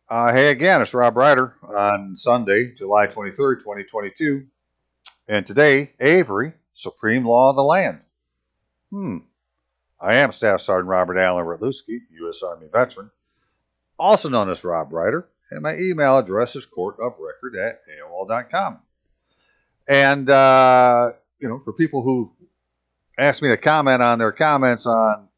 Hey again, it's Rob Ryder on Sunday, July 23rd, 2022. And today, Avery, Supreme Law of the Land. I am Staff Sergeant Robert Allen Ratluski, U.S. Army veteran, also known as Rob Ryder, and my email address is courtofrecord@aol.com. And, for people who ask me to comment on their comments on,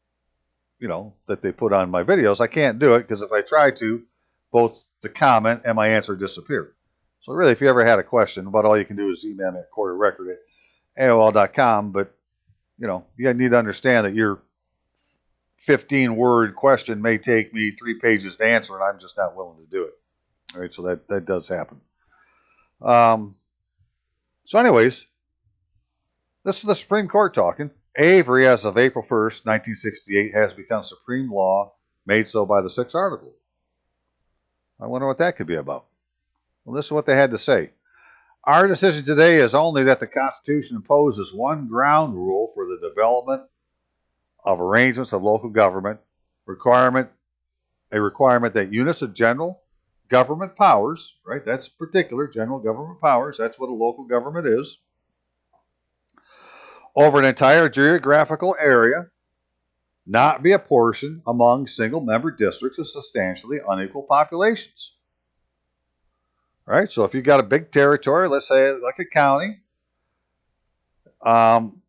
that they put on my videos, I can't do it because if I try to, both the comment and my answer disappear. So really, if you ever had a question, about all you can do is email me at courtofrecord@aol.com. But, you need to understand that your 15-word question may take me 3 pages to answer, and I'm just not willing to do it. All right, so that does happen. So anyways, this is the Supreme Court talking. Avery, as of April 1st, 1968, has become supreme law, made so by the 6th article. I wonder what that could be about. Well, this is what they had to say. Our decision today is only that the Constitution imposes one ground rule for the development of arrangements of local government, a requirement that units of general government powers, right, that's particular, general government powers, that's what a local government is, over an entire geographical area, not be apportioned among single-member districts of substantially unequal populations. Right? So if you've got a big territory, let's say like a county, and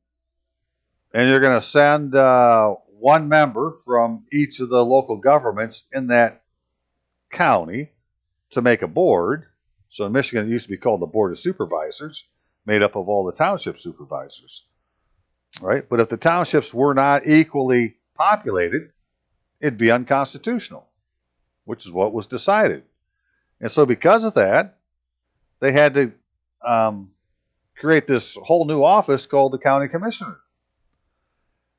you're going to send one member from each of the local governments in that county to make a board. So in Michigan, it used to be called the Board of Supervisors, made up of all the township supervisors. Right? But if the townships were not equally populated, it'd be unconstitutional, which is what was decided. And so because of that, they had to create this whole new office called the county commissioner.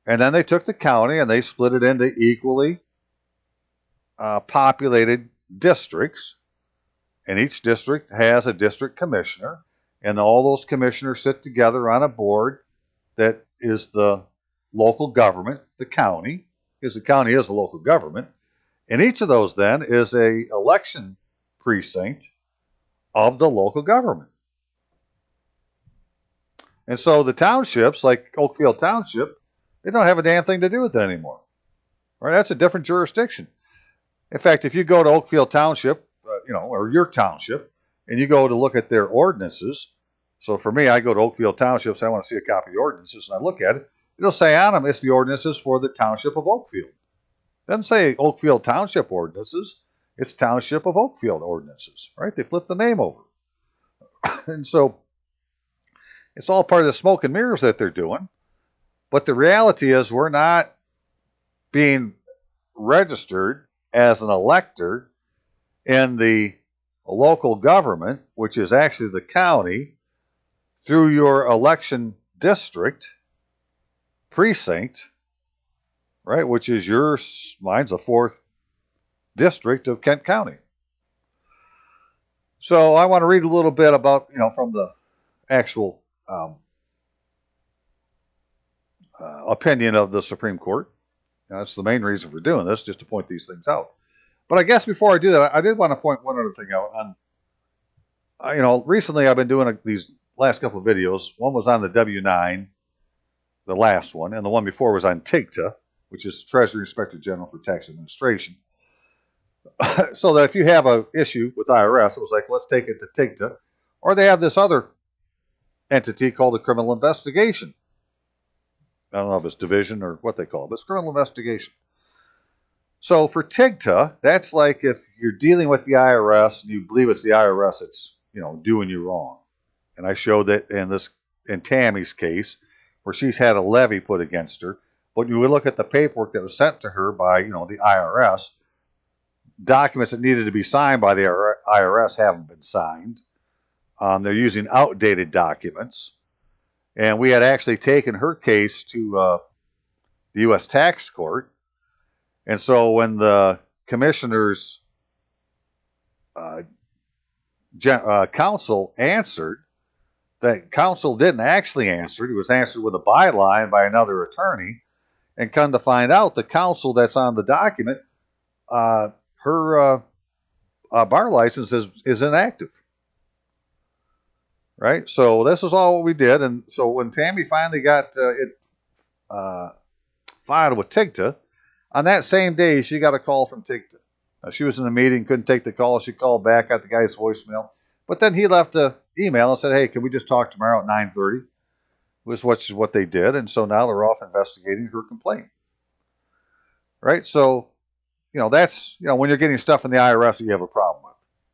And then they took the county and they split it into equally populated districts. And each district has a district commissioner. And all those commissioners sit together on a board that is the local government, the county, because the county is a local government. And each of those then is a election precinct of the local government. And so the townships, like Oakfield Township, they don't have a damn thing to do with it anymore. Right? That's a different jurisdiction. In fact, if you go to Oakfield Township, or your township, and you go to look at their ordinances, so for me, I go to Oakfield Township, so I want to see a copy of the ordinances, and I look at it, it'll say on them, it's the ordinances for the Township of Oakfield. It doesn't say Oakfield Township ordinances. It's Township of Oakfield ordinances, right? They flip the name over. And so it's all part of the smoke and mirrors that they're doing. But the reality is we're not being registered as an elector in the local government, which is actually the county, through your election district, precinct, right, which is mine's the 4th district of Kent County. So I want to read a little bit about, from the actual opinion of the Supreme Court. That's the main reason for doing this, just to point these things out. But I guess before I do that, I did want to point one other thing out. Recently I've been doing these last couple of videos. One was on the W-9, the last one, and the one before was on TIGTA, which is Treasury Inspector General for Tax Administration. So that if you have an issue with IRS, it was like, let's take it to TIGTA. Or they have this other entity called the Criminal Investigation. I don't know if it's division or what they call it, but it's criminal investigation. So for TIGTA, that's like if you're dealing with the IRS and you believe it's the IRS that's, doing you wrong. And I showed that in Tammy's case, where she's had a levy put against her. But you would look at the paperwork that was sent to her by, the IRS. Documents that needed to be signed by the IRS haven't been signed. They're using outdated documents. And we had actually taken her case to the U.S. Tax Court. And so when the commissioner's counsel answered, that counsel didn't actually answer. It was answered with a byline by another attorney. And come to find out, the counsel that's on the document, her bar license is inactive. Right? So this is all what we did. And so when Tammy finally got it filed with TIGTA, on that same day, she got a call from TIGTA. She was in a meeting, couldn't take the call. She called back, got the guy's voicemail. But then he left an email and said, hey, can we just talk tomorrow at 9:30? Which is what they did. And so now they're off investigating her complaint. Right? So, that's, when you're getting stuff from the IRS that you have a problem with.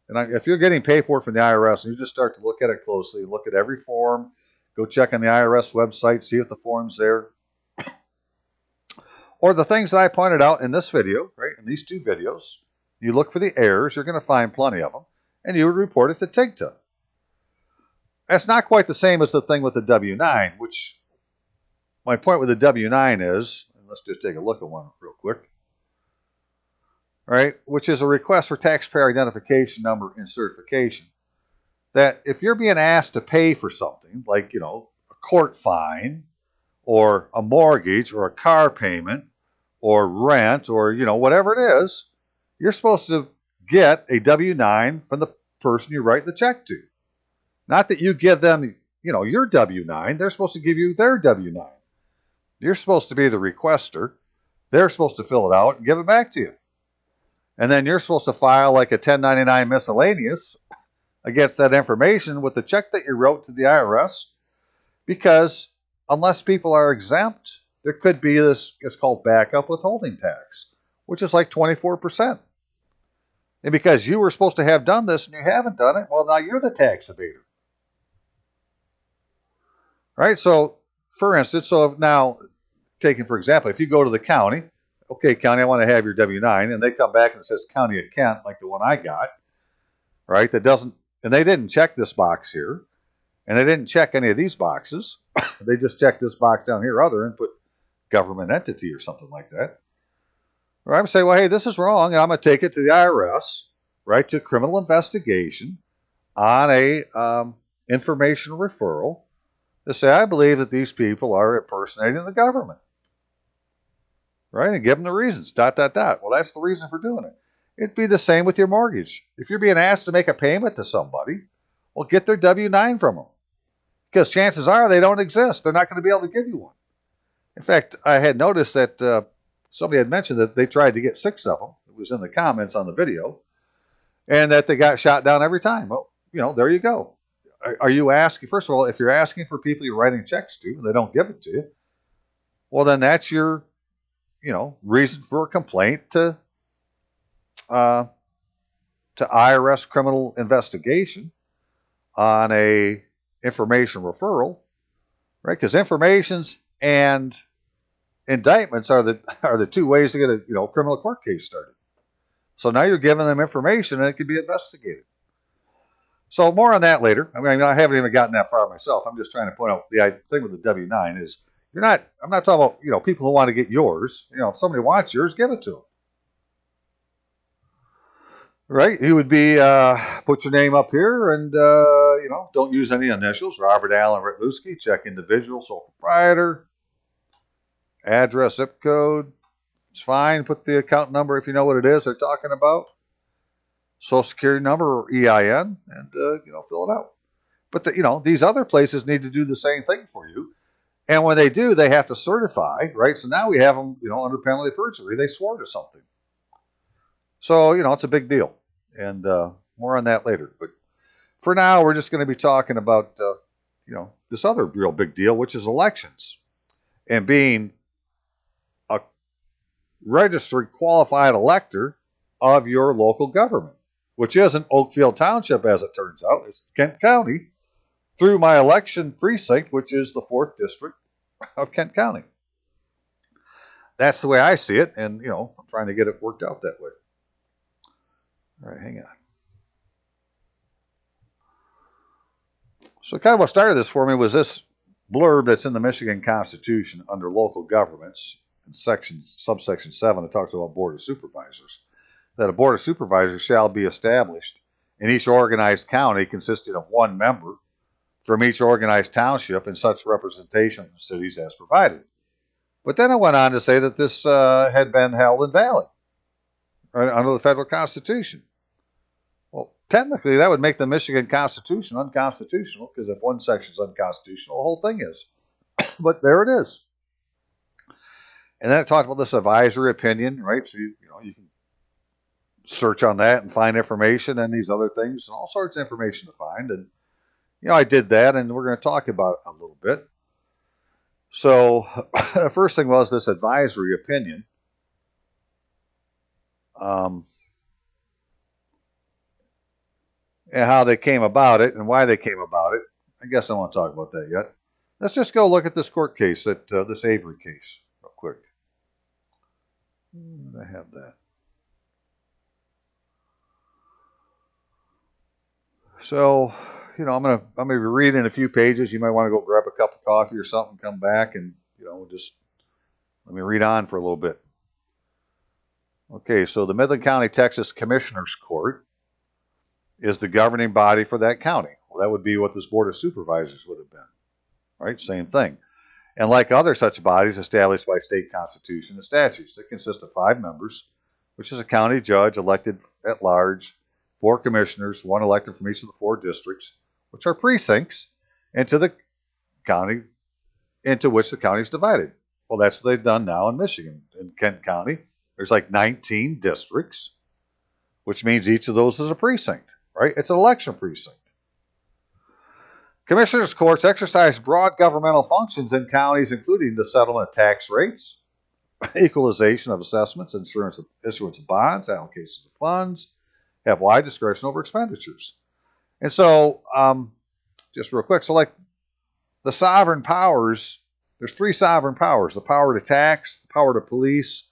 And if you're getting paperwork from the IRS and you just start to look at it closely, look at every form, go check on the IRS website, see if the form's there. Or the things that I pointed out in this video, right, in these two videos, you look for the errors, you're going to find plenty of them, and you would report it to TIGTA. That's not quite the same as the thing with the W-9, which my point with the W-9 is, and let's just take a look at one real quick, right, which is a request for taxpayer identification number and certification. That if you're being asked to pay for something, like, a court fine, or a mortgage, or a car payment, or rent, or, whatever it is, you're supposed to get a W-9 from the person you write the check to. Not that you give them, your W-9. They're supposed to give you their W-9. You're supposed to be the requester. They're supposed to fill it out and give it back to you. And then you're supposed to file like a 1099 miscellaneous against that information with the check that you wrote to the IRS, because unless people are exempt, there could be this, it's called backup withholding tax, which is like 24%. And because you were supposed to have done this and you haven't done it, well, now you're the tax evader. Right? So, for instance, now, taking for example, if you go to the county, okay, county, I want to have your W-9, and they come back and it says County of Kent, like the one I got, right, that doesn't, and they didn't check this box here, and they didn't check any of these boxes. They just checked this box down here, other, and put government entity or something like that. Or I would say, well, hey, this is wrong, and I'm going to take it to the IRS, right, to criminal investigation on a information referral to say, I believe that these people are impersonating the government. Right, and give them the reasons, ... Well, that's the reason for doing it. It'd be the same with your mortgage. If you're being asked to make a payment to somebody, well, get their W-9 from them. Because chances are they don't exist. They're not going to be able to give you one. In fact, I had noticed that somebody had mentioned that they tried to get 6 of them. It was in the comments on the video. And that they got shot down every time. Well, there you go. Are you asking, first of all, if you're asking for people you're writing checks to and they don't give it to you, well, then that's your, reason for a complaint to IRS criminal investigation on a information referral, right? Because informations and indictments are the two ways to get a criminal court case started. So now you're giving them information and it can be investigated. So more on that later. I mean, I haven't even gotten that far myself. I'm just trying to point out the thing with the W-9 is I'm not talking about, people who want to get yours. If somebody wants yours, give it to them. Right? You would be, put your name up here and, don't use any initials. Robert Allen Ritluski, check individual, sole proprietor, address, zip code. It's fine. Put the account number if you know what it is they're talking about. Social security number or EIN, and, fill it out. But, these other places need to do the same thing for you. And when they do, they have to certify, right? So now we have them, under penalty of perjury. They swore to something. So, it's a big deal. And more on that later. But for now, we're just going to be talking about, this other real big deal, which is elections. And being a registered qualified elector of your local government, which isn't Oakfield Township, as it turns out. It's Kent County, through my election precinct, which is the 4th District of Kent County. That's the way I see it, and, I'm trying to get it worked out that way. All right, hang on. So kind of what started this for me was this blurb that's in the Michigan Constitution under local governments, in subsection 7, it talks about Board of Supervisors, that a Board of Supervisors shall be established in each organized county consisting of 1 member from each organized township and such representation from cities as provided. But then it went on to say that this had been held invalid, right, under the federal Constitution. Well, technically, that would make the Michigan Constitution unconstitutional, because if one section is unconstitutional, the whole thing is. But there it is. And then it talked about this advisory opinion, right? So you can search on that and find information and these other things and all sorts of information to find. And I did that, and we're going to talk about it a little bit. So the first thing was this advisory opinion. And how they came about it and why they came about it. I guess I don't want to talk about that yet. Let's just go look at this court case, this Avery case, real quick. I have that. So, I'm gonna be reading a few pages. You might want to go grab a cup of coffee or something, come back, and just let me read on for a little bit. Okay, so the Midland County, Texas Commissioners Court is the governing body for that county. Well, that would be what this Board of Supervisors would have been, right? Same thing. And like other such bodies established by state constitution and statutes, it consists of 5 members, which is a county judge elected at large, 4 commissioners, 1 elected from each of the 4 districts, which are precincts, into the county into which the county is divided. Well, that's what they've done now in Michigan. In Kent County, there's like 19 districts, which means each of those is a precinct, right? It's an election precinct. Commissioners' courts exercise broad governmental functions in counties, including the settlement of tax rates, equalization of assessments, issuance of bonds, allocations of funds, have wide discretion over expenditures. And so, just real quick, so like the sovereign powers, there's 3 sovereign powers: the power to tax, the power to police,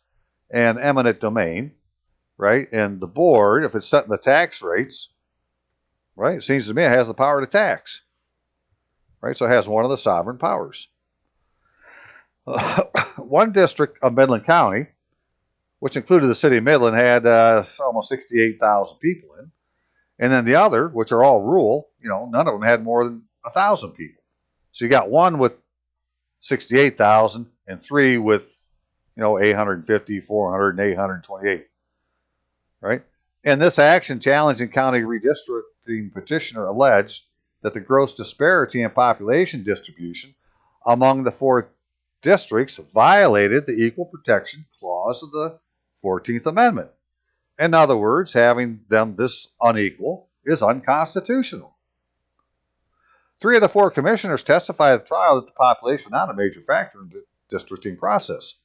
and eminent domain, right? And the board, if it's setting the tax rates, right, it seems to me it has the power to tax, right? So it has one of the sovereign powers. One district of Midland County, which included the city of Midland, had almost 68,000 people in. And then the other, which are all rural, none of them had more than 1,000 people. So you got one with 68,000 and 3 with, 850, 400, and 828, right? In this action, challenging county redistricting petitioner alleged that the gross disparity in population distribution among the 4 districts violated the Equal Protection Clause of the 14th Amendment. In other words, having them this unequal is unconstitutional. 3 of the 4 commissioners testified at the trial that the population was not a major factor in the districting process.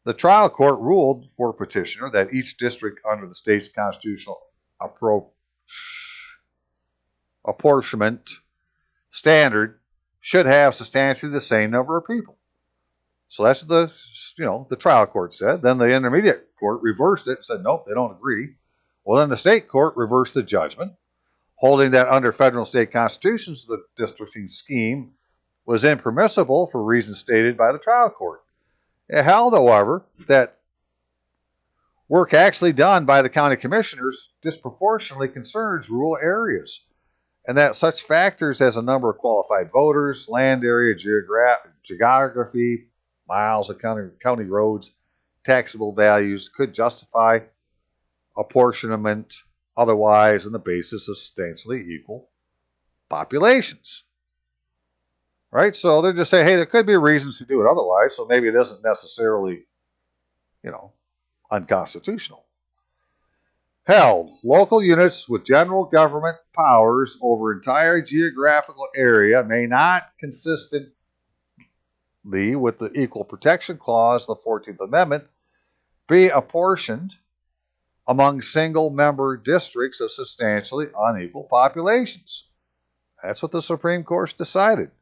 The trial court ruled for petitioner that each district under the state's constitutional apportionment standard should have substantially the same number of people. So that's what the trial court said. Then the intermediate court reversed it and said, nope, they don't agree. Well, then the state court reversed the judgment, holding that under federal and state constitutions, the districting scheme was impermissible for reasons stated by the trial court. It held, however, that work actually done by the county commissioners disproportionately concerns rural areas, and that such factors as a number of qualified voters, land area, geography, miles of county roads, taxable values could justify apportionment otherwise on the basis of substantially equal populations. Right? So they're just saying, hey, there could be reasons to do it otherwise, so maybe it isn't necessarily, unconstitutional. Held, local units with general government powers over entire geographical area may not consistently with the Equal Protection Clause of the 14th Amendment be apportioned among single-member districts of substantially unequal populations. That's what the Supreme Court decided.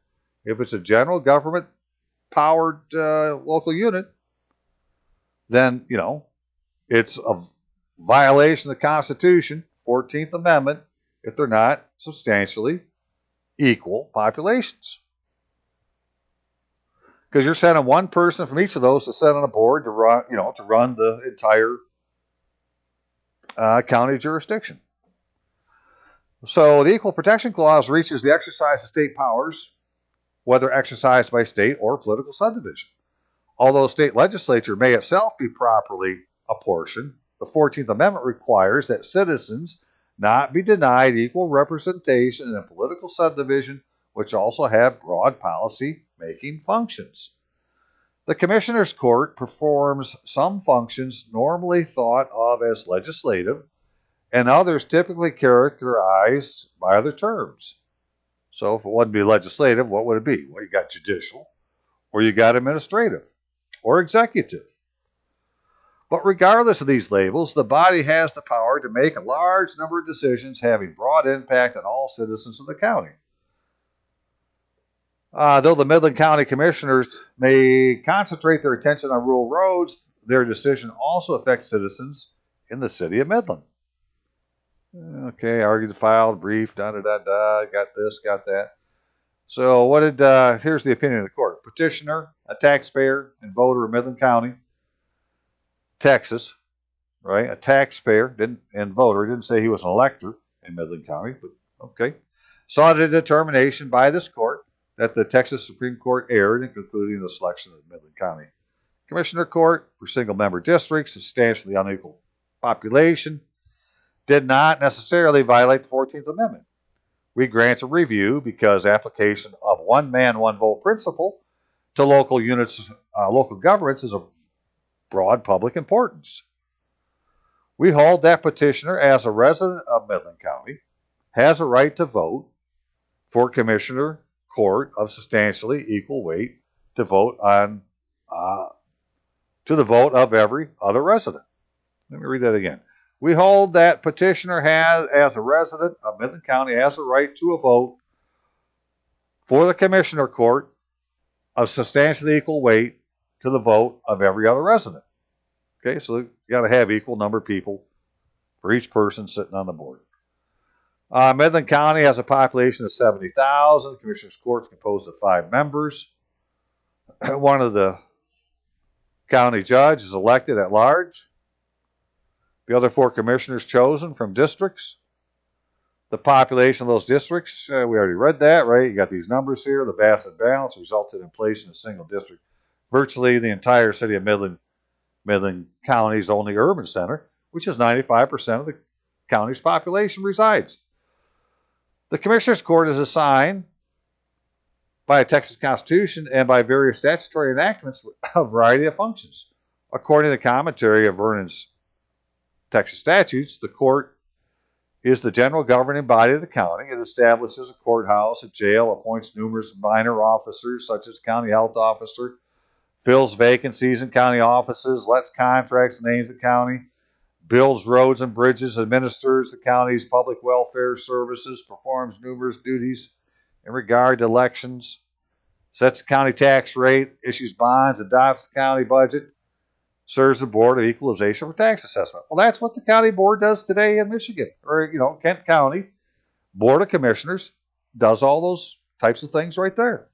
If it's a general government-powered local unit, then, it's a violation of the Constitution, 14th Amendment, if they're not substantially equal populations. Because you're sending one person from each of those to sit on a board to run the entire county jurisdiction. So the Equal Protection Clause reaches the exercise of state powers, whether exercised by state or political subdivision. Although state legislature may itself be properly apportioned, the 14th Amendment requires that citizens not be denied equal representation in a political subdivision which also have broad policy making functions. The Commissioner's Court performs some functions normally thought of as legislative and others typically characterized by other terms. So if it wouldn't be legislative, what would it be? Well, you got judicial, or you got administrative, or executive. But regardless of these labels, the body has the power to make a large number of decisions having broad impact on all citizens of the county. Though the Midland County Commissioners may concentrate their attention on rural roads, their decision also affects citizens in the city of Midland. Okay, argued, filed, brief, got this, got that. So here's the opinion of the court. Petitioner, a taxpayer and voter of Midland County, Texas, right? A taxpayer and voter, didn't say he was an elector in Midland County, but okay. Sought a determination by this court that the Texas Supreme Court erred in concluding the selection of the Midland County Commissioner Court for single-member districts, substantially unequal population, did not necessarily violate the 14th Amendment. We grant a review because application of one man, one vote principle to local governments is of broad public importance. We hold that petitioner, as a resident of Midland County, has a right to vote for Commissioner Court of substantially equal weight to vote on to the vote of every other resident. Let me read that again. We hold that petitioner has, as a resident of Midland County, has a right to a vote for the Commissioner Court of substantially equal weight to the vote of every other resident. Okay, so you got to have equal number of people for each person sitting on the board. Midland County has a population of 70,000. The Commissioner's Court is composed of 5 members. One of the county judge is elected at large. The other 4 commissioners chosen from districts. The population of those districts, we already read that, right? You got these numbers here. The Bassett balance resulted in placing a single district. Virtually the entire city of Midland County's only urban center, which is 95% of the county's population resides. The Commissioner's Court is assigned by a Texas Constitution and by various statutory enactments a variety of functions. According to the commentary of Vernon's Texas statutes, the court is the general governing body of the county. It establishes a courthouse, a jail, appoints numerous minor officers such as county health officer, fills vacancies in county offices, lets contracts, names the county, builds roads and bridges, administers the county's public welfare services, performs numerous duties in regard to elections, sets the county tax rate, issues bonds, adopts the county budget, serves the Board of Equalization for Tax Assessment. Well, that's what the county board does today in Michigan, or, Kent County Board of Commissioners does all those types of things right there.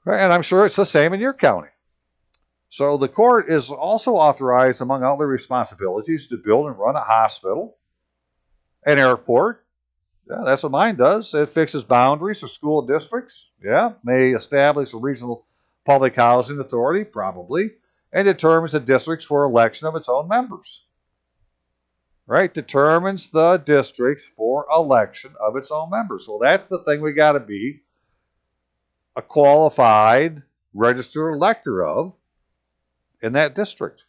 Right, and I'm sure it's the same in your county. So the court is also authorized, among other responsibilities, to build and run a hospital, an airport. Yeah, that's what mine does. It fixes boundaries for school districts. Yeah, may establish a regional public housing authority, probably, and determines the districts for election of its own members. Right? Determines the districts for election of its own members. So that's the thing we got to be a qualified registered elector of in that district.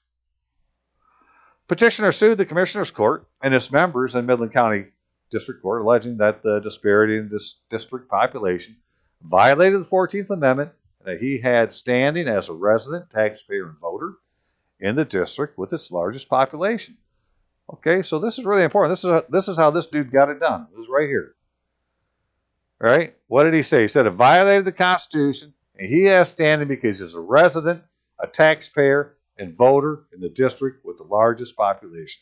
Petitioner sued the Commissioner's Court and its members in Midland County District Court, alleging that the disparity in this district population violated the 14th Amendment, that he had standing as a resident, taxpayer, and voter in the district with its largest population. Okay, so this is really important. This is how this dude got it done. This is right here. All right, what did he say? He said it violated the Constitution, and he has standing because he's a resident, a taxpayer, and voter in the district with the largest population.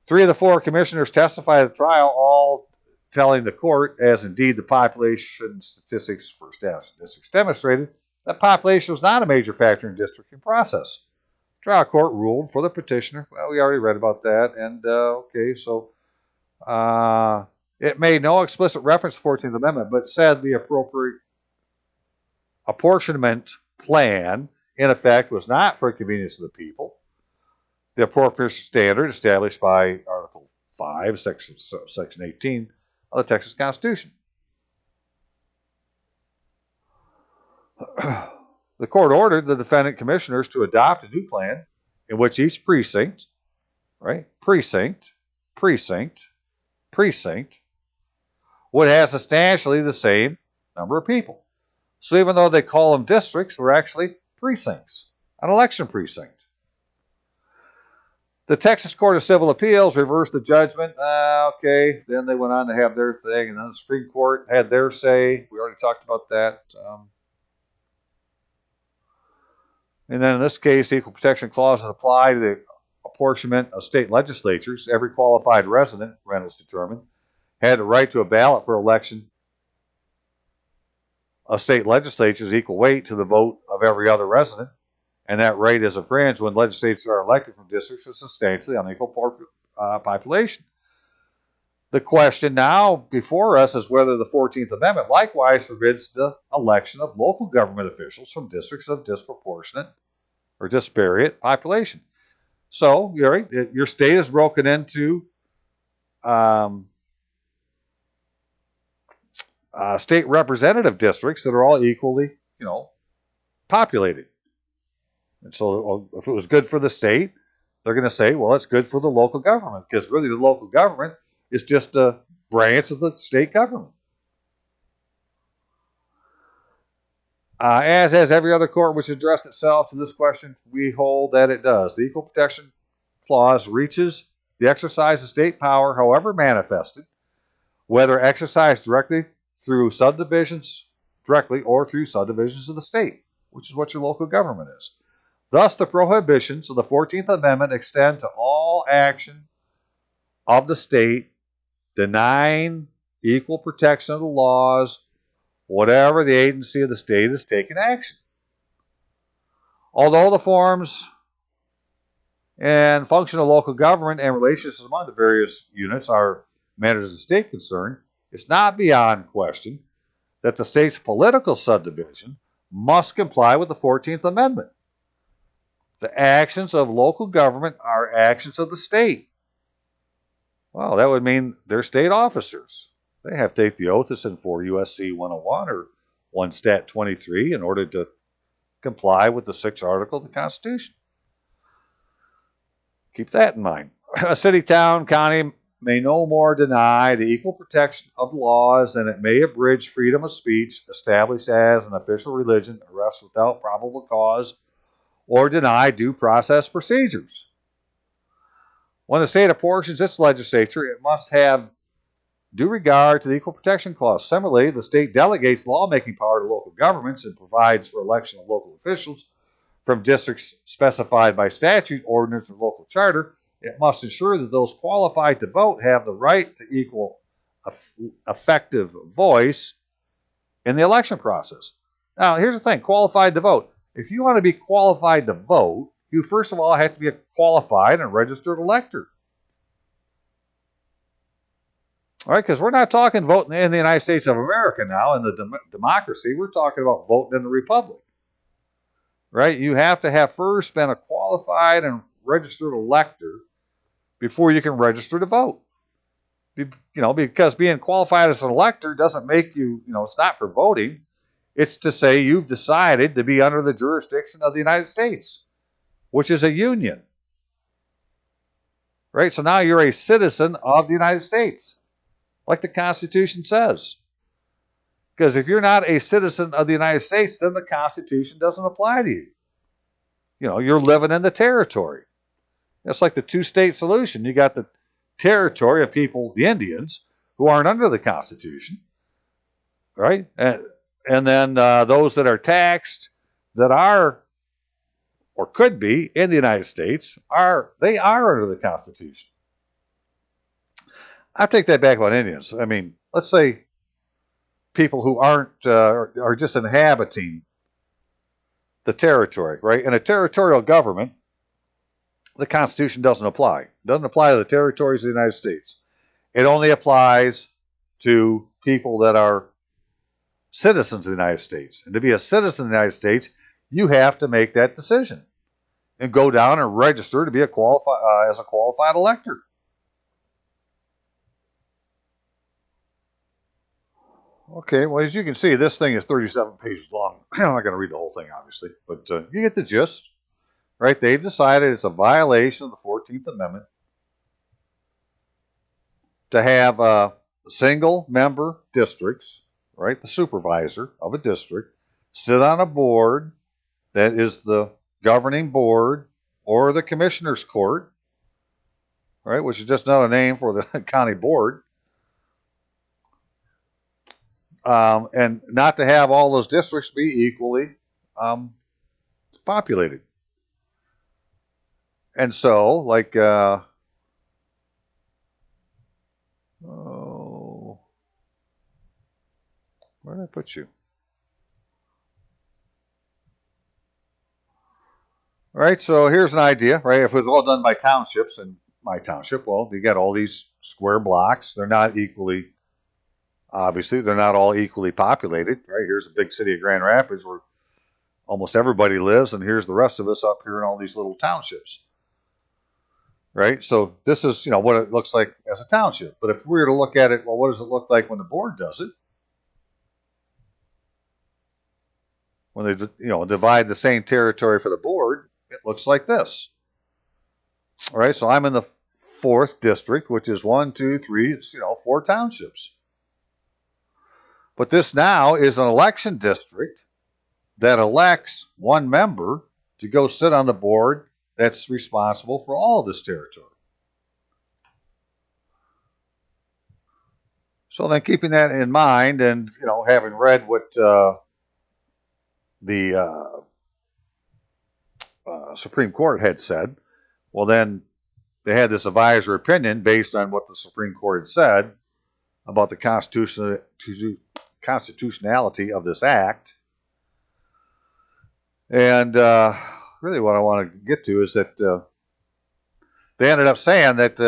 3 of the 4 commissioners testified at the trial, all telling the court, as indeed the population statistics for statistics demonstrated, that population was not a major factor in districting process. Trial court ruled for the petitioner. Well, we already read about that, and okay, so it made no explicit reference to the 14th Amendment, but said the appropriate apportionment plan, in effect, was not for the convenience of the people. the apportionment standard established by Article 5, Section 18 of the Texas Constitution. The court ordered the defendant commissioners to adopt a new plan in which each precinct, right, precinct, would have substantially the same number of people. So even though they call them districts, they're actually precincts, an election precinct. The Texas Court of Civil Appeals reversed the judgment. Okay, then they went on to have their thing, and then the Supreme Court had their say. We already talked about that. And then in this case, the Equal Protection Clause is applied to the apportionment of state legislatures. Every qualified resident, rent is determined, had the right to a ballot for election of state legislatures equal weight to the vote of every other resident, and that right is infringed when legislators are elected from districts with substantially unequal population. The question now before us is whether the 14th Amendment likewise forbids the election of local government officials from districts of disproportionate or disparate population. So, your state is broken into state representative districts that are all equally, populated. And so if it was good for the state, they're going to say, well, it's good for the local government, because really the local government is just a branch of the state government. As has every other court which addressed itself to this question, we hold that it does. The Equal Protection Clause reaches the exercise of state power, however manifested, whether exercised directly through subdivisions, directly or through subdivisions of the state, which is what your local government is. Thus, the prohibitions of the 14th Amendment extend to all action of the state denying equal protection of the laws, whatever the agency of the state is taking action. Although the forms and function of local government and relations among the various units are matters of state concern, it's not beyond question that the state's political subdivision must comply with the 14th Amendment. The actions of local government are actions of the state. Well, that would mean they're state officers. They have to take the oath that's in 4 U.S.C. 101 or 1 Stat 23 in order to comply with the 6th Article of the Constitution. Keep that in mind. A city, town, county may no more deny the equal protection of laws than it may abridge freedom of speech established as an official religion, arrest without probable cause, or deny due process procedures. When the state apportions its legislature, it must have due regard to the Equal Protection Clause. Similarly, the state delegates lawmaking power to local governments and provides for election of local officials from districts specified by statute, ordinance, or local charter. It must ensure that those qualified to vote have the right to equal effective voice in the election process. Now, here's the thing, qualified to vote. If you want to be qualified to vote, you first of all have to be a qualified and registered elector. All right, because we're not talking voting in the United States of America now, in the democracy. We're talking about voting in the republic. Right? You have to have first been a qualified and registered elector before you can register to vote. Because being qualified as an elector doesn't make you, it's not for voting. It's to say you've decided to be under the jurisdiction of the United States, which is a union. Right? So now you're a citizen of the United States, like the Constitution says. Because if you're not a citizen of the United States, then the Constitution doesn't apply to you. You're living in the territory. That's like the two-state solution. You got the territory of people, the Indians, who aren't under the Constitution, right? And then those that are taxed, that are or could be in the United States, are under the Constitution. I take that back about Indians. I mean, let's say people who aren't are just inhabiting the territory, right? In a territorial government, the Constitution doesn't apply. It doesn't apply to the territories of the United States. It only applies to people that are citizens of the United States. And to be a citizen of the United States, you have to make that decision. and go down and register to be as a qualified elector. Okay, well, as you can see, this thing is 37 pages long. I'm not going to read the whole thing, obviously, but you get the gist, right? They've decided it's a violation of the 14th Amendment to have single-member districts, right? The supervisor of a district sit on a board that is the governing board or the commissioner's court, right? Which is just another name for the county board. And not to have all those districts be equally populated. And so, like, where did I put you? Right, so here's an idea, right? If it was all done by townships, in my township, well, you got all these square blocks. They're not equally, obviously, they're not all equally populated, right? Here's a big city of Grand Rapids where almost everybody lives, and here's the rest of us up here in all these little townships, right? So this is, what it looks like as a township. But if we were to look at it, well, what does it look like when the board does it? When they, divide the same territory for the board, it looks like this. All right, so I'm in the 4th district, which is 1, 2, 3, it's, 4 townships. But this now is an election district that elects one member to go sit on the board that's responsible for all of this territory. So then keeping that in mind and, having read what the Supreme Court had said, well, then they had this advisory opinion based on what the Supreme Court had said about the constitutionality of this act. And really what I want to get to is that they ended up saying that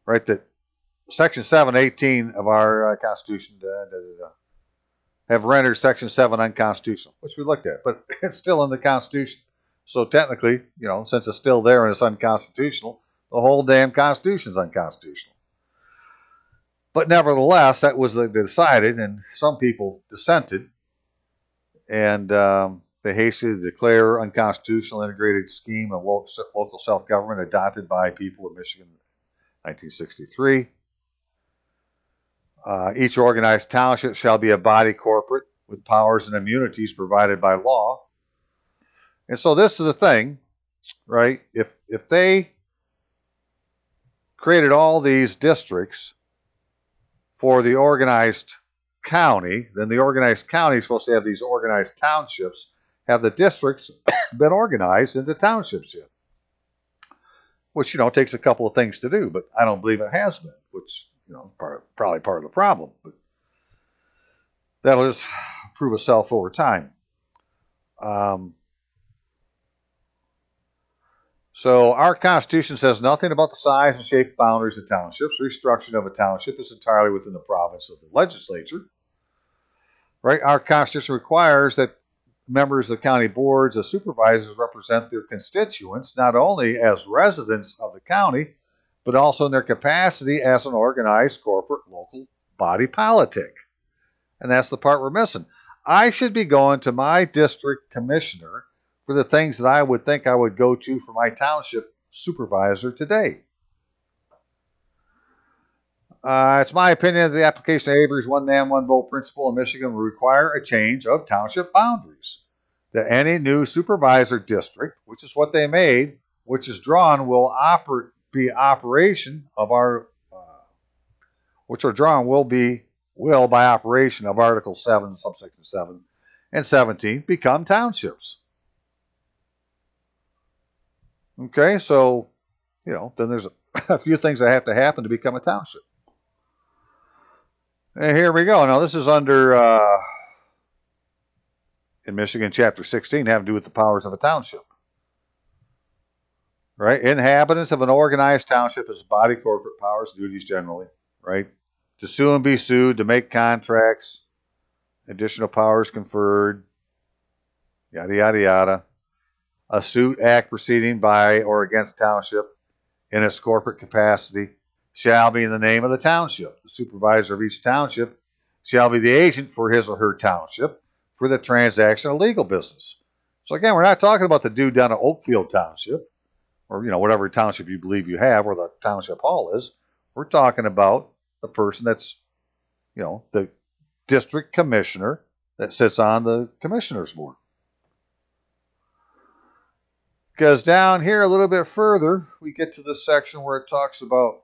right, that Section 718 of our Constitution have rendered Section 7 unconstitutional, which we looked at, but it's still in the Constitution. So technically, since it's still there and it's unconstitutional, the whole damn Constitution is unconstitutional. But nevertheless, that was they decided, and some people dissented, and they hastily declare unconstitutional integrated scheme of local self-government adopted by people of Michigan in 1963. Each organized township shall be a body corporate with powers and immunities provided by law. And so this is the thing, right? If they created all these districts for the organized county, then the organized county is supposed to have these organized townships. Have the districts been organized into townships yet? Which, takes a couple of things to do, but I don't believe it has been, which, probably part of the problem. But that'll just prove itself over time. So our Constitution says nothing about the size and shape boundaries of townships. Restructuring of a township is entirely within the province of the legislature. Right? Our Constitution requires that members of the county boards of supervisors represent their constituents not only as residents of the county, but also in their capacity as an organized corporate local body politic. And that's the part we're missing. I should be going to my district commissioner for the things that I would think I would go to for my township supervisor today. It's my opinion that the application of Avery's one man, one vote principle in Michigan will require a change of township boundaries. That any new supervisor district, which is what they made, which is drawn, will by operation of Article 7, subsection 7, and 17 become townships. Okay, so, then there's a few things that have to happen to become a township. And here we go. Now, this is under, in Michigan, Chapter 16, having to do with the powers of a township. Right? Inhabitants of an organized township is body corporate powers, duties generally, right? To sue and be sued, to make contracts, additional powers conferred, yada, yada, yada. A suit, act proceeding by or against township in its corporate capacity shall be in the name of the township. The supervisor of each township shall be the agent for his or her township for the transaction of legal business. So again, we're not talking about the dude down at Oakfield Township, or whatever township you believe you have, where the township hall is. We're talking about the person that's, the district commissioner that sits on the commissioner's board. Because down here a little bit further, we get to this section where it talks about,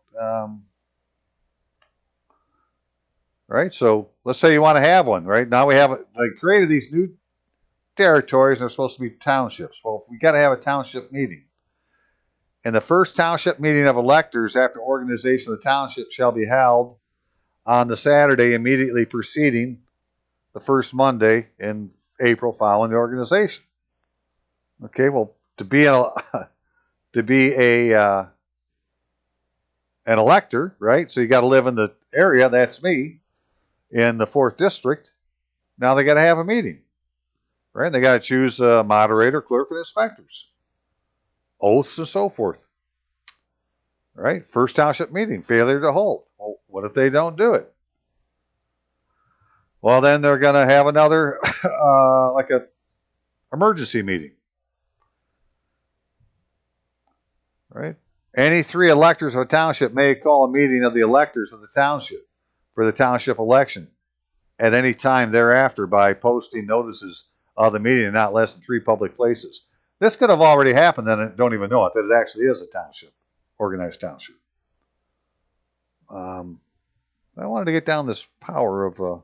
right? So let's say you want to have one, right? Now they created these new territories, and they're supposed to be townships. Well, we got to have a township meeting. And the first township meeting of electors after organization of the township shall be held on the Saturday immediately preceding the first Monday in April following the organization. Okay, well, to be an elector, right? So you got to live in the area. That's me in the 4th district. Now they got to have a meeting, right? They got to choose a moderator, clerk, and inspectors, oaths, and so forth. Right? First township meeting, failure to hold. Well, what if they don't do it? Well, then they're going to have another, like a emergency meeting. Right? Any 3 electors of a township may call a meeting of the electors of the township for the township election at any time thereafter by posting notices of the meeting in not less than 3 public places. This could have already happened, and don't even know it, that it actually is a township, organized township. I wanted to get down this power of,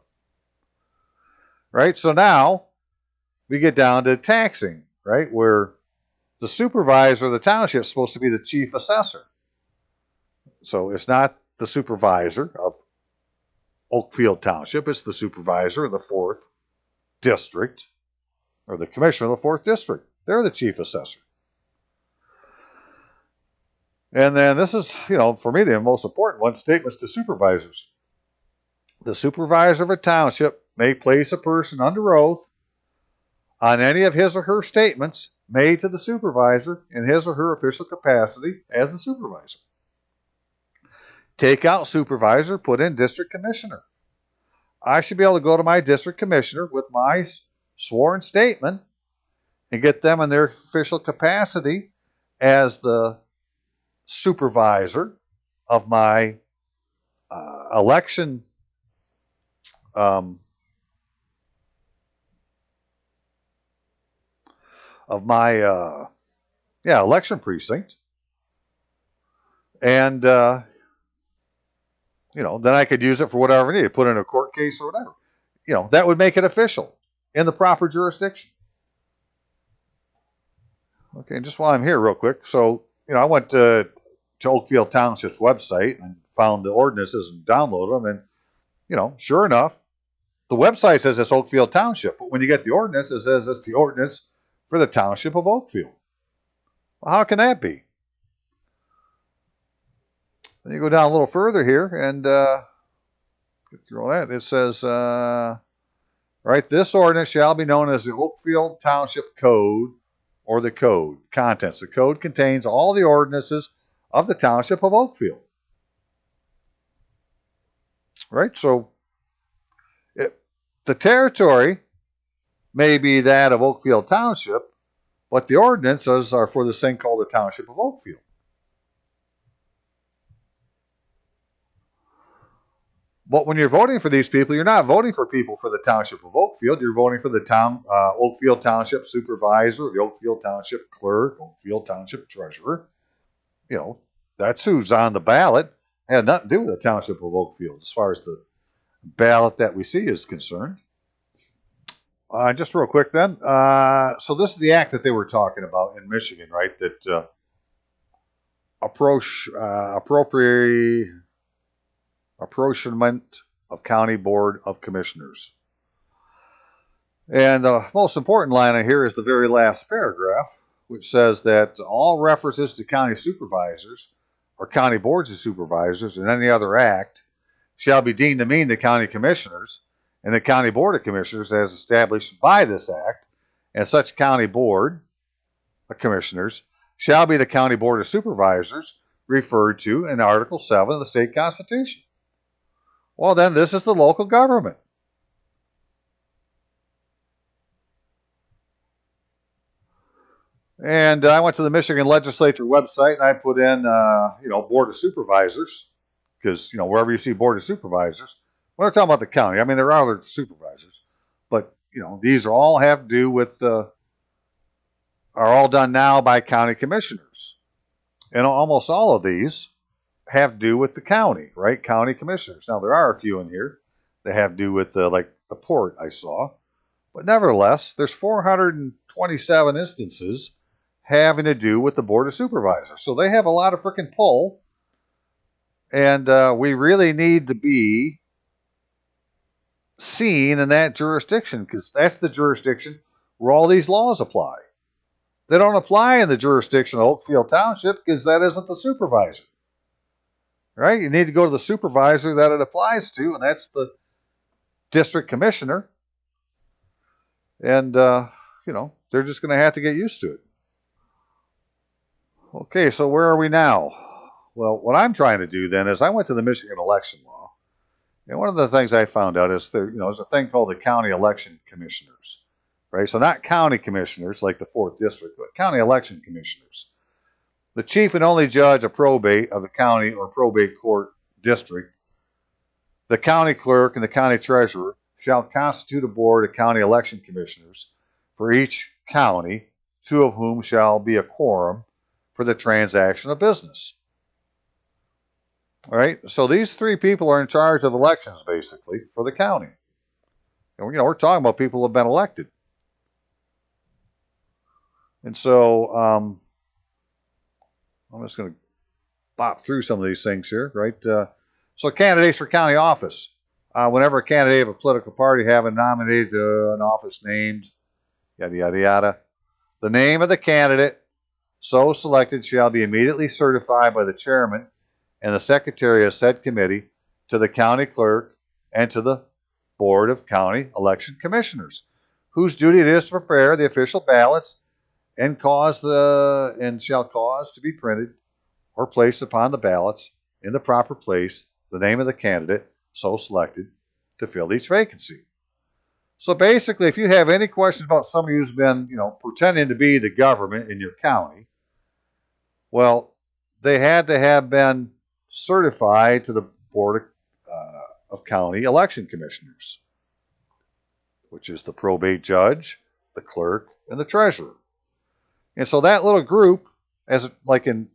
right? So now we get down to taxing, right? Where the supervisor of the township is supposed to be the chief assessor. So it's not the supervisor of Oakfield Township, it's the supervisor of the 4th district, or the commissioner of the 4th district. They're the chief assessor. And then this is, for me, the most important one, statements to supervisors. The supervisor of a township may place a person under oath on any of his or her statements made to the supervisor in his or her official capacity as the supervisor. Take out supervisor, put in district commissioner. I should be able to go to my district commissioner with my sworn statement and get them in their official capacity as the supervisor of my election election precinct. And, then I could use it for whatever I need, put in a court case or whatever. That would make it official in the proper jurisdiction. Okay, just while I'm here real quick. So, I went to Oakfield Township's website and found the ordinances and downloaded them. And, sure enough, the website says it's Oakfield Township. But when you get the ordinance, it says it's the ordinance for the Township of Oakfield. Well, how can that be? Then you go down a little further here and get through all that. It says, right, this ordinance shall be known as the Oakfield Township Code or the Code. Contents. The Code contains all the ordinances of the Township of Oakfield. Right, so the territory may be that of Oakfield Township, but the ordinances are for this thing called the Township of Oakfield. But when you're voting for these people, you're not voting for people for the Township of Oakfield. You're voting for the Oakfield Township Supervisor, the Oakfield Township Clerk, Oakfield Township Treasurer. That's who's on the ballot. It had nothing to do with the Township of Oakfield as far as the ballot that we see is concerned. Just real quick then. So this is the act that they were talking about in Michigan, right? That apportionment of County Board of Commissioners. And the most important line in here is the very last paragraph, which says that all references to county supervisors or county boards of supervisors and any other act shall be deemed to mean the county commissioners and the County Board of Commissioners as established by this act, and such county board of commissioners shall be the County Board of Supervisors referred to in Article 7 of the state constitution. Well, then this is the local government. And I went to the Michigan Legislature website and I put in, Board of Supervisors, because, wherever you see Board of Supervisors, when they're talking about the county, I mean, there are other supervisors, but, these all have to do with, are all done now by county commissioners. And almost all of these have to do with the county, right? County commissioners. Now, there are a few in here that have to do with, like the port I saw, but nevertheless, there's 427 instances having to do with the Board of Supervisors. So they have a lot of freaking pull, and we really need to be seen in that jurisdiction, because that's the jurisdiction where all these laws apply. They don't apply in the jurisdiction of Oakfield Township because that isn't the supervisor. Right? You need to go to the supervisor that it applies to, and that's the district commissioner. And, they're just going to have to get used to it. Okay, so where are we now? Well, what I'm trying to do then is I went to the Michigan election law, and one of the things I found out is there's a thing called the county election commissioners, right? So not county commissioners like the 4th district, but county election commissioners. The chief and only judge of probate of the county or probate court district, the county clerk, and the county treasurer shall constitute a board of county election commissioners for each county, 2 of whom shall be a quorum for the transaction of business. All right, so these 3 people are in charge of elections, basically, for the county. And, we're talking about people who have been elected. And so, I'm just going to bop through some of these things here, right? So candidates for county office. Whenever a candidate of a political party having nominated an office named, yada, yada, yada, the name of the candidate so selected shall be immediately certified by the chairman and the secretary of said committee to the county clerk and to the Board of County Election Commissioners, whose duty it is to prepare the official ballots and shall cause to be printed or placed upon the ballots in the proper place the name of the candidate so selected to fill each vacancy. So basically, if you have any questions about somebody who's been, pretending to be the government in your county, well, they had to have been certified to the Board of County Election Commissioners, which is the probate judge, the clerk, and the treasurer. And so that little group, as like in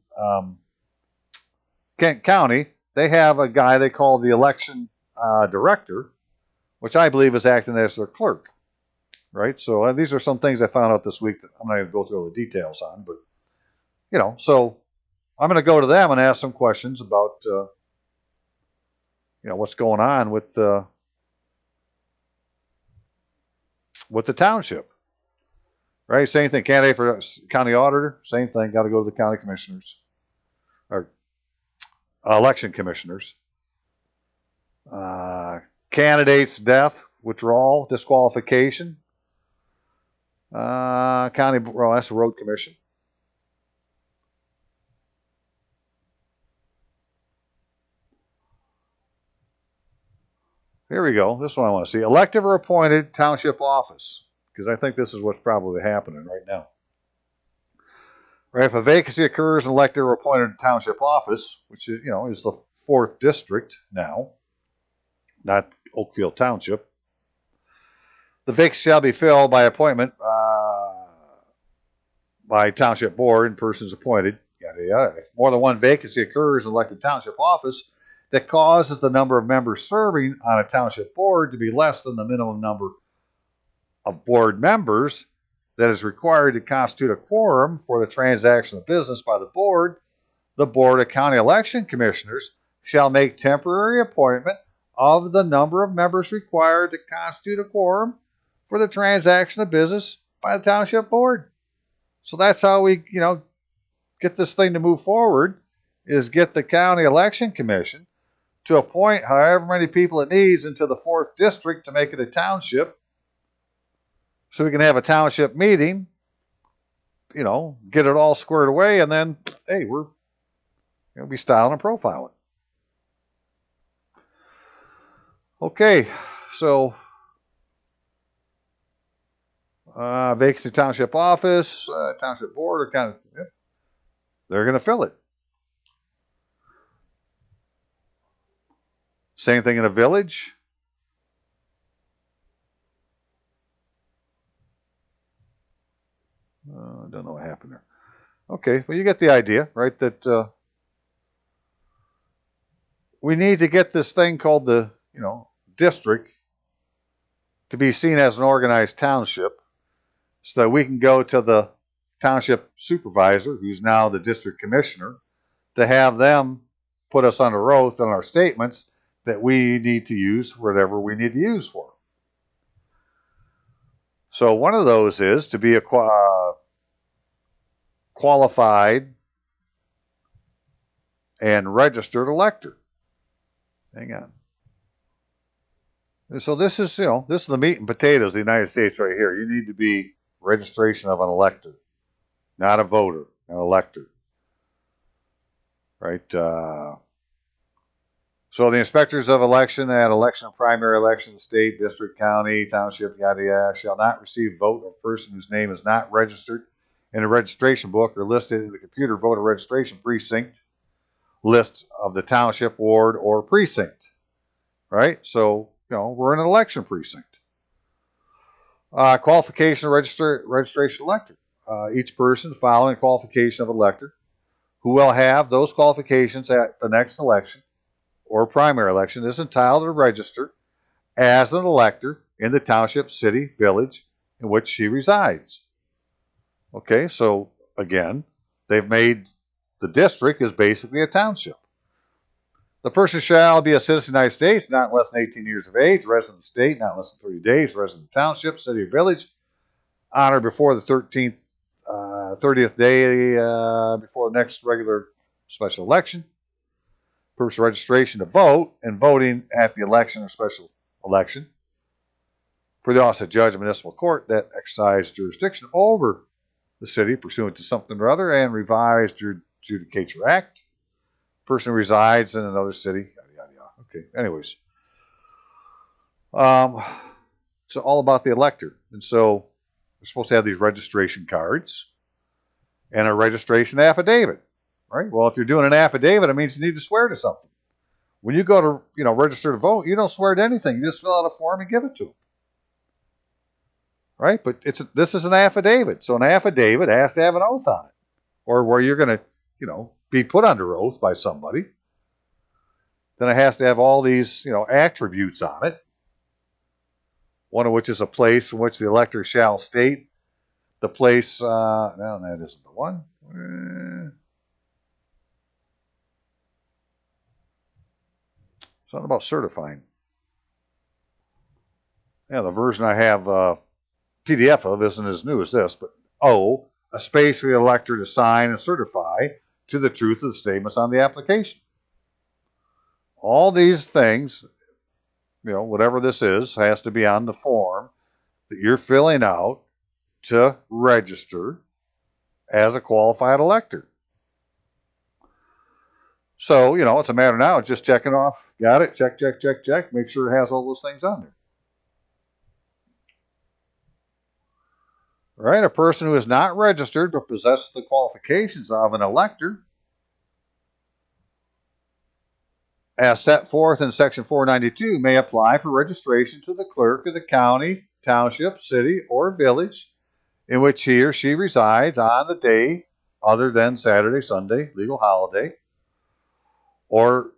Kent County, they have a guy they call the election director, which I believe is acting as their clerk, right? So these are some things I found out this week that I'm not going to go through all the details on, but, so I'm going to go to them and ask some questions about, what's going on with the township. Right, same thing. Candidate for county auditor, same thing. Got to go to the county commissioners or election commissioners. Candidate's death, withdrawal, disqualification. That's the road commission. Here we go. This one I want to see. Elective or appointed township office, because I think this is what's probably happening right now. Right, if a vacancy occurs in elected or appointed township office, which is, is the 4th district now, not Oakfield Township, the vacancy shall be filled by appointment by township board and persons appointed. Yada, yada. If more than one vacancy occurs in elected township office that causes the number of members serving on a township board to be less than the minimum number of board members that is required to constitute a quorum for the transaction of business by the Board of County Election Commissioners shall make temporary appointment of the number of members required to constitute a quorum for the transaction of business by the Township Board. So that's how we, get this thing to move forward, is get the County Election Commission to appoint however many people it needs into the 4th district to make it a township, so we can have a township meeting, you know, get it all squared away, and then, hey, we're going to be styling and profiling. Okay, so vacancy township office, township board, or kind of, yep, they're going to fill it. Same thing in a village. I don't know what happened there. Okay, well, you get the idea, right? That we need to get this thing called the, you know, district to be seen as an organized township, so that we can go to the township supervisor, who's now the district commissioner, to have them put us under oath on our statements that we need to use whatever we need to use for. So one of those is to be a qualified and registered elector. Hang on. So this is, you know, this is the meat and potatoes of the United States right here. You need to be registration of an elector, not a voter, an elector. Right? So the inspectors of election at election, primary election, state, district, county, township, yada yada, shall not receive vote of a person whose name is not registered in a registration book or listed in the computer voter registration precinct list of the township, ward, or precinct. Right? So, you know, we're in an election precinct. Qualification of registration elector. Each person following the qualification of elector who will have those qualifications at the next election or primary election is entitled to register as an elector in the township, city, village in which she resides. Okay, so again, they've made the district is basically a township. The person shall be a citizen of the United States, not less than 18 years of age, resident of the state, not less than 30 days, resident of the township, city, or village, on or before the 30th day before the next regular special election. Purpose of registration to vote and voting at the election or special election for the office of judge of municipal court that exercise jurisdiction over the city pursuant to something or other and revised Judicature Act. Person who resides in another city, yada, yada, yada. Okay, anyways. So all about the elector. And so we're supposed to have these registration cards and a registration affidavit. Right? Well, if you're doing an affidavit, it means you need to swear to something. When you go to, you know, register to vote, you don't swear to anything. You just fill out a form and give it to them. Right? But this is an affidavit. So an affidavit has to have an oath on it. Or where you're going to, you know, be put under oath by somebody. Then it has to have all these, you know, attributes on it. One of which is a place in which the elector shall state the place. No, that isn't the one. Something about certifying. Yeah, the version I have PDF of isn't as new as this, but a space for the elector to sign and certify to the truth of the statements on the application. All these things, you know, whatever this is, has to be on the form that you're filling out to register as a qualified elector. So, you know, it's a matter now of just checking off. Got it? Check, check, check, check. Make sure it has all those things on there. Right? A person who is not registered but possesses the qualifications of an elector, as set forth in Section 492, may apply for registration to the clerk of the county, township, city, or village in which he or she resides on the day other than Saturday, Sunday, legal holiday, or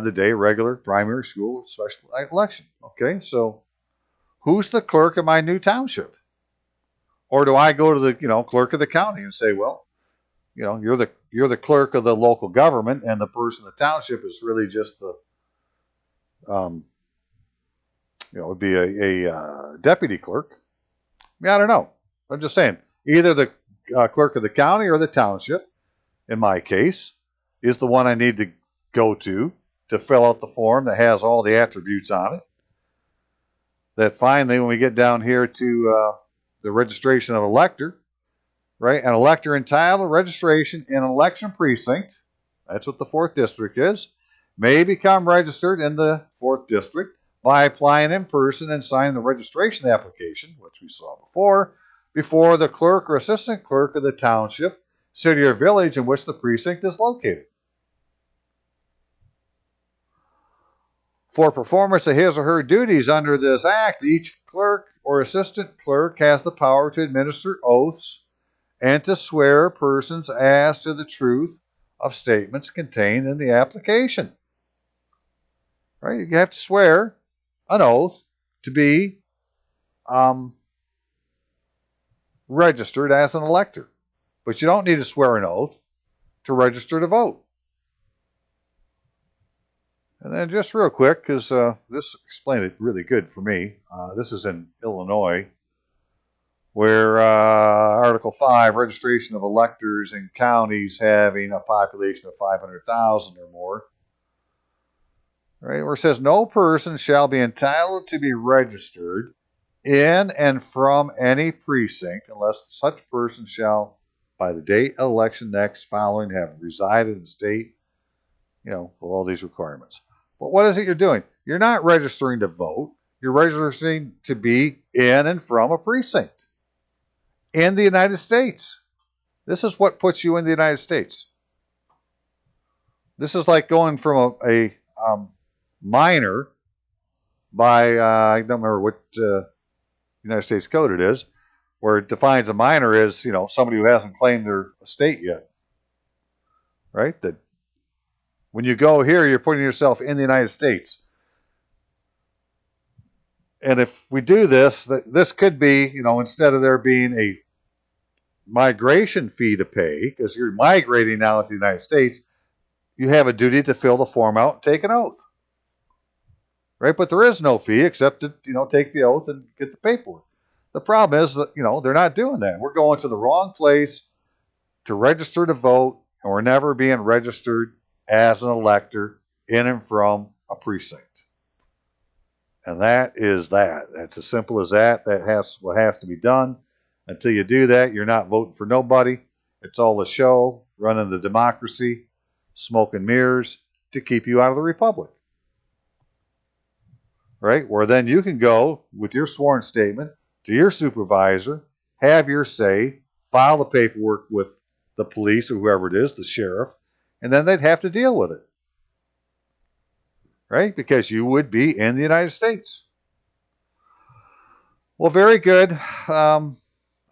the day regular primary school special election. Okay, so who's the clerk of my new township? Or do I go to the, you know, clerk of the county and say, well, you know, you're the clerk of the local government, and the person in the township is really just the, you know, would be a deputy clerk. I mean, I don't know. I'm just saying, either the clerk of the county or the township, in my case, is the one I need to go to to fill out the form that has all the attributes on it. That finally, when we get down here to the registration of elector, right? An elector entitled registration in an election precinct, that's what the 4th district is, may become registered in the 4th district by applying in person and signing the registration application, which we saw before the clerk or assistant clerk of the township, city, or village in which the precinct is located. For performance of his or her duties under this act, each clerk or assistant clerk has the power to administer oaths and to swear persons as to the truth of statements contained in the application. Right? You have to swear an oath to be registered as an elector. But you don't need to swear an oath to register to vote. And then just real quick, because this explained it really good for me. This is in Illinois, where Article 5, registration of electors in counties having a population of 500,000 or more. Right, where it says, no person shall be entitled to be registered in and from any precinct unless such person shall, by the date of election next following, have resided in the state, with all these requirements. But what is it you're doing? You're not registering to vote. You're registering to be in and from a precinct in the United States. This is what puts you in the United States. This is like going from a minor by, I don't remember what United States code it is, where it defines a minor as, somebody who hasn't claimed their estate yet. Right? That when you go here, you're putting yourself in the United States. And if we do this, this could be, instead of there being a migration fee to pay, because you're migrating now to the United States, you have a duty to fill the form out and take an oath. Right? But there is no fee except to, take the oath and get the paperwork. The problem is that, they're not doing that. We're going to the wrong place to register to vote, and we're never being registered as an elector in and from a precinct. And that is that. That's as simple as that. That's what has to be done. Until you do that, you're not voting for nobody. It's all a show, running the democracy, smoke and mirrors to keep you out of the republic. Right? Where then you can go with your sworn statement to your supervisor, have your say, file the paperwork with the police or whoever it is, the sheriff, and then they'd have to deal with it. Right? Because you would be in the United States. Well, very good. I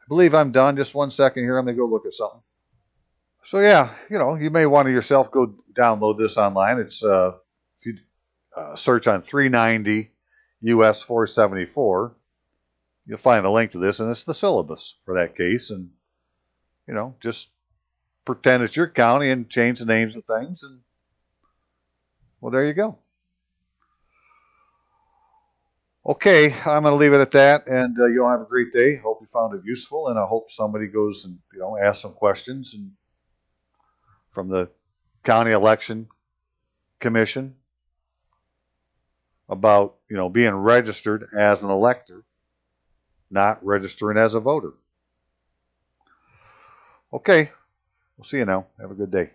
believe I'm done. Just one second here. I'm going to go look at something. So yeah, you may want to yourself go download this online. It's if you search on 390 US 474, you'll find a link to this, and it's the syllabus for that case. And just pretend it's your county and change the names of things, and well, there you go. Okay, I'm going to leave it at that, and you all have a great day. Hope you found it useful, and I hope somebody goes and asks some questions and from the County Election Commission about being registered as an elector, not registering as a voter. Okay, we'll see you now. Have a good day.